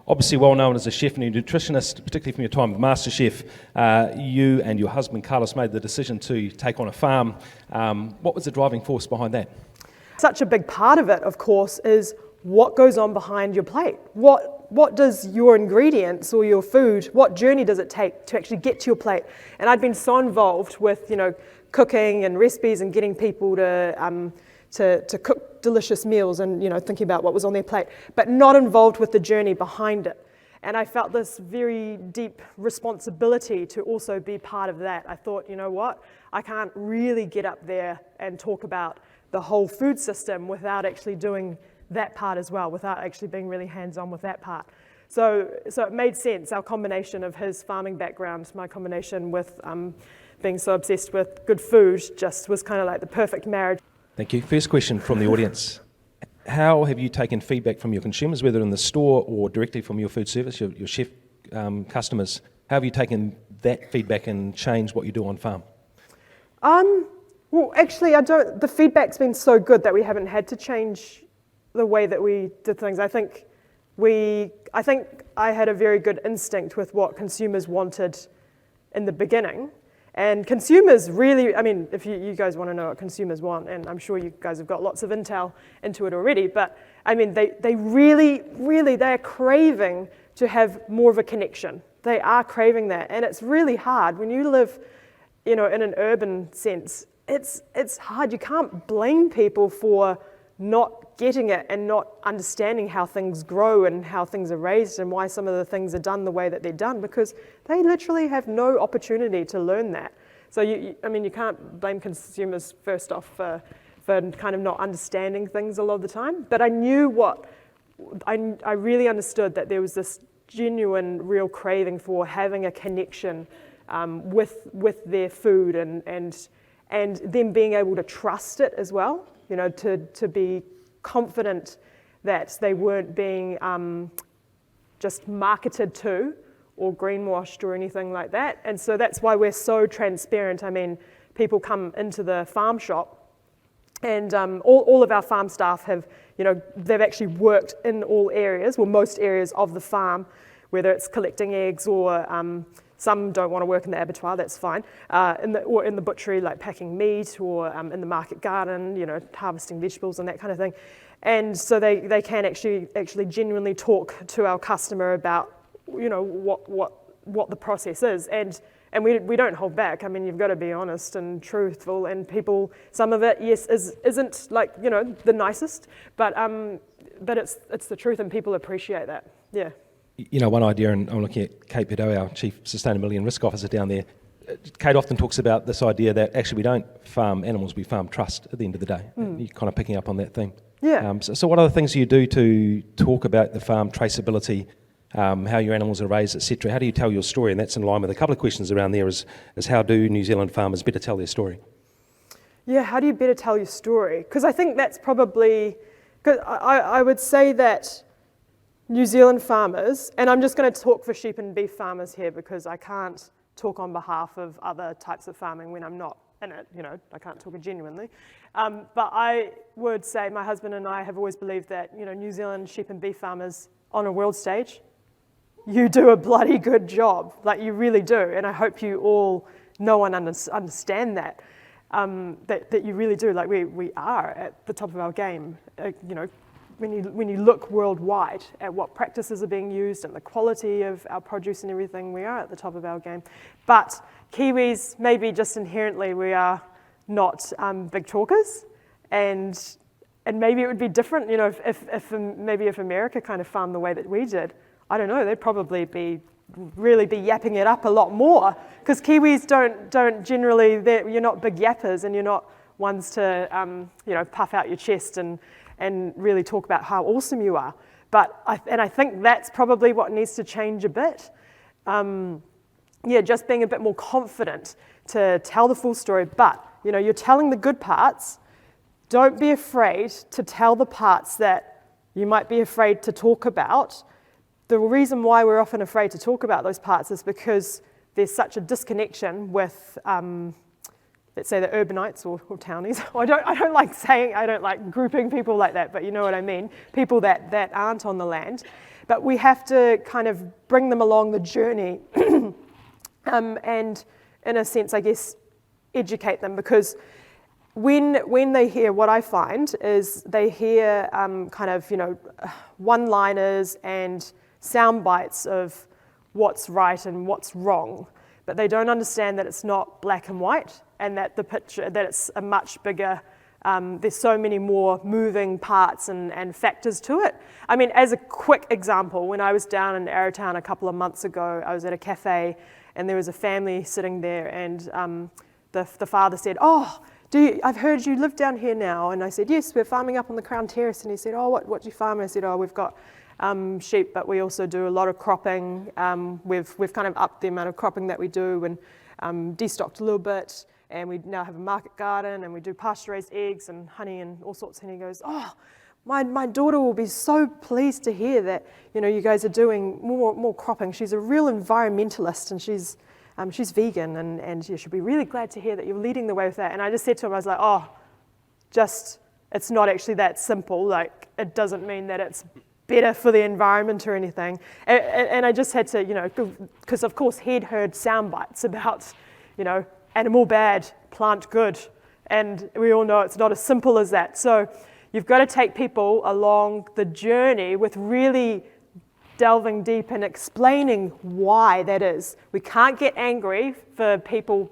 Obviously well known as a chef and a nutritionist, particularly from your time at MasterChef, you and your husband Carlos made the decision to take on a farm. What was the driving force behind that? Such a big part of it, of course, is what goes on behind your plate. What does your ingredients or your food, what journey does it take to actually get to your plate? And I'd been so involved with, cooking and recipes and getting people to cook delicious meals and, thinking about what was on their plate, but not involved with the journey behind it. And I felt this very deep responsibility to also be part of that. I thought, you know what, I can't really get up there and talk about the whole food system without actually doing that part as well, without actually being really hands-on with that part. So it made sense, our combination of his farming background, my combination with being so obsessed with good food just was kind of like the perfect marriage. Thank you. First question from the audience. How have you taken feedback from your consumers, whether in the store or directly from your food service, your chef customers? How have you taken that feedback and changed what you do on farm? Well, actually, the feedback's been so good that we haven't had to change the way that we did things. I think I had a very good instinct with what consumers wanted in the beginning. And consumers really, if you guys want to know what consumers want, and I'm sure you guys have got lots of intel into it already, but they really, they're craving to have more of a connection. They are craving that, and it's really hard when you live, in an urban sense. It's hard. You can't blame people for not getting it and not understanding how things grow and how things are raised and why some of the things are done the way that they're done, because they literally have no opportunity to learn that. So you can't blame consumers first off for kind of not understanding things a lot of the time. But I knew I really understood that there was this genuine, real craving for having a connection with their food and them being able to trust it as well. To be confident that they weren't being just marketed to or greenwashed or anything like that. And so that's why we're so transparent. People come into the farm shop and all of our farm staff have, they've actually worked in all areas, well, most areas of the farm, whether it's collecting eggs or some don't want to work in the abattoir, that's fine. Or in the butchery, like packing meat, or in the market garden, harvesting vegetables and that kind of thing. And so they can actually genuinely talk to our customer about, what the process is. And we don't hold back. You've got to be honest and truthful. And people, some of it, yes, isn't like, the nicest, but it's the truth, and people appreciate that. Yeah. One idea, and I'm looking at Kate Pedo, our Chief Sustainability and Risk Officer down there. Kate often talks about this idea that actually we don't farm animals, we farm trust at the end of the day. You're kind of picking up on that theme. Yeah. So what other things do you do to talk about the farm traceability, how your animals are raised, etc.? How do you tell your story? And that's in line with a couple of questions around there is how do New Zealand farmers better tell their story? Yeah, how do you better tell your story? Because I think that's probably, because I would say that New Zealand farmers, and I'm just going to talk for sheep and beef farmers here because I can't talk on behalf of other types of farming when I'm not in it, I can't talk it genuinely. But I would say my husband and I have always believed that, New Zealand sheep and beef farmers on a world stage, you do a bloody good job, like you really do. And I hope you all know and understand that, that you really do. Like we are at the top of our game, When you look worldwide at what practices are being used and the quality of our produce and everything, we are at the top of our game. But Kiwis, maybe just inherently, we are not big talkers, and maybe it would be different, if America kind of farmed the way that we did. I don't know. They'd probably really be yapping it up a lot more, because Kiwis don't generally. You're not big yappers, and you're not ones to puff out your chest and really talk about how awesome you are. But I think that's probably what needs to change a bit. Just being a bit more confident to tell the full story. But, you're telling the good parts. Don't be afraid to tell the parts that you might be afraid to talk about. The reason why we're often afraid to talk about those parts is because there's such a disconnection with let's say the urbanites or townies. I don't like grouping people like that, but you know what I mean. People that aren't on the land. But we have to kind of bring them along the journey and, in a sense, I guess, educate them, because when they hear, what I find is they hear kind of, one-liners and sound bites of what's right and what's wrong, but they don't understand that it's not black and white, and that the picture, that it's a much bigger, there's so many more moving parts and factors to it. I mean, as a quick example, when I was down in Arrowtown a couple of months ago, I was at a cafe and there was a family sitting there, and the father said, "Oh, I've heard you live down here now." And I said, "Yes, we're farming up on the Crown Terrace." And he said, "Oh, what do you farm?" I said, "Oh, we've got sheep, but we also do a lot of cropping. We've kind of upped the amount of cropping that we do, and destocked a little bit. And we now have a market garden, and we do pasture-raised eggs and honey and all sorts." And he goes, "Oh, my daughter will be so pleased to hear that you guys are doing more cropping. She's a real environmentalist, and she's vegan, and she'll be really glad to hear that you're leading the way with that." And I just said to him, I was like, "Oh, it's not actually that simple. Like, it doesn't mean that it's better for the environment or anything." And I just had to, because of course he'd heard sound bites about, animal bad, plant good. And we all know it's not as simple as that. So you've got to take people along the journey with really delving deep and explaining why that is. We can't get angry for people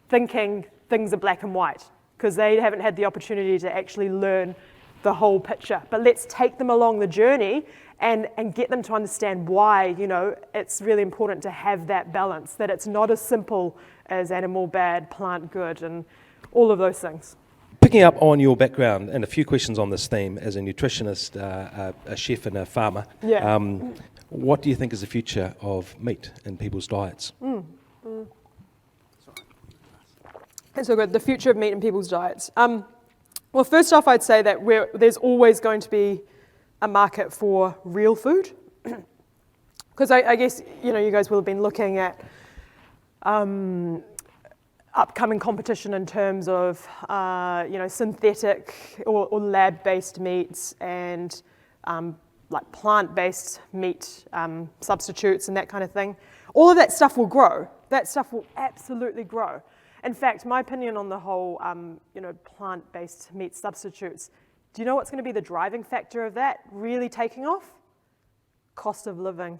thinking things are black and white, because they haven't had the opportunity to actually learn the whole picture. But let's take them along the journey and get them to understand why, it's really important to have that balance, that it's not as simple as animal bad, plant good, and all of those things. Picking up on your background and a few questions on this theme as a nutritionist, a chef and a farmer, Yeah. What do you think is the future of meat in people's diets? It's so good. The future of meat in people's diets. Well, first off, I'd say that there's always going to be a market for real food, because I guess you guys will have been looking at upcoming competition in terms of synthetic or lab-based meats and like plant-based meat substitutes and that kind of thing. All of that stuff will grow. That stuff will absolutely grow. In fact, my opinion on the whole, plant-based meat substitutes, do you know what's going to be the driving factor of that really taking off? Cost of living.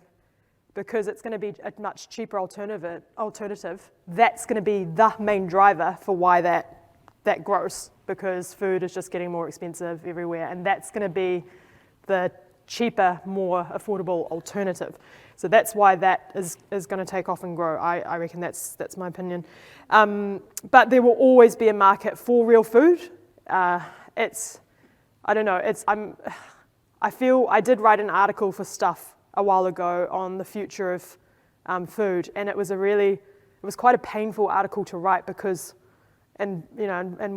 Because it's going to be a much cheaper alternative. That's going to be the main driver for why that grows, because food is just getting more expensive everywhere, and that's going to be the cheaper, more affordable alternative. So that's why that is going to take off and grow. I reckon that's my opinion. But there will always be a market for real food. I don't know. I did write an article for Stuff a while ago on the future of food, and it was quite a painful article to write, because, in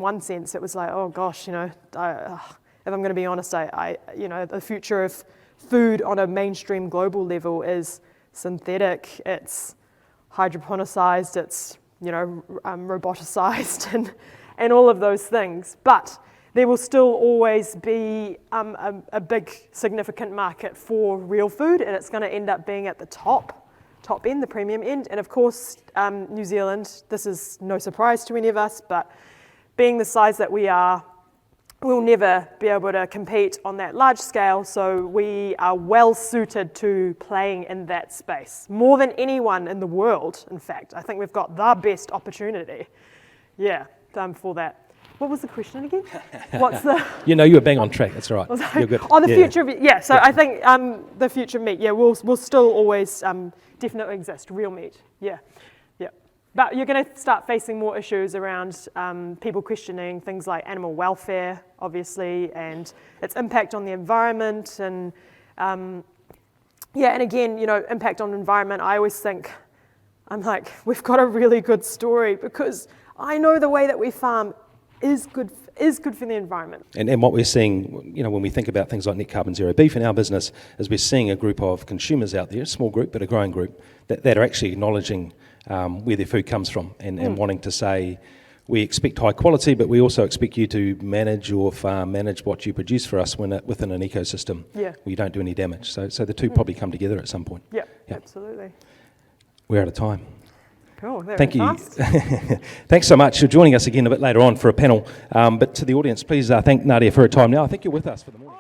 one sense, it was like, oh gosh, if I'm going to be honest, the future of food on a mainstream global level is synthetic, it's hydroponicized, it's roboticized, and all of those things. But there will still always be a big significant market for real food, and it's going to end up being at the top end, the premium end. And of course, New Zealand, this is no surprise to any of us, but being the size that we are, we'll never be able to compete on that large scale, so we are well suited to playing in that space. More than anyone in the world, in fact. I think we've got the best opportunity. Yeah, for that. What was the question again? What's the... You were bang on track, that's all right. You're good. Oh, the future of it, yeah. So I think the future of meat, yeah, will still always definitely exist, real meat, yeah. But you're going to start facing more issues around people questioning things like animal welfare, obviously, and its impact on the environment, and and again, impact on the environment. I always think, I'm like, we've got a really good story, because I know the way that we farm is good for the environment. And what we're seeing, when we think about things like net carbon zero beef in our business, is we're seeing a group of consumers out there, a small group but a growing group, that are actually acknowledging where their food comes from and wanting to say, we expect high quality, but we also expect you to manage your farm, manage what you produce for us within an ecosystem Yeah. where you don't do any damage. So the two probably come together at some point. Yeah, Yeah. absolutely. We're out of time. Cool. That Thank went you. fast. Thanks so much for joining us again a bit later on for a panel. But to the audience, please thank Nadia for her time now. I think you're with us for the morning.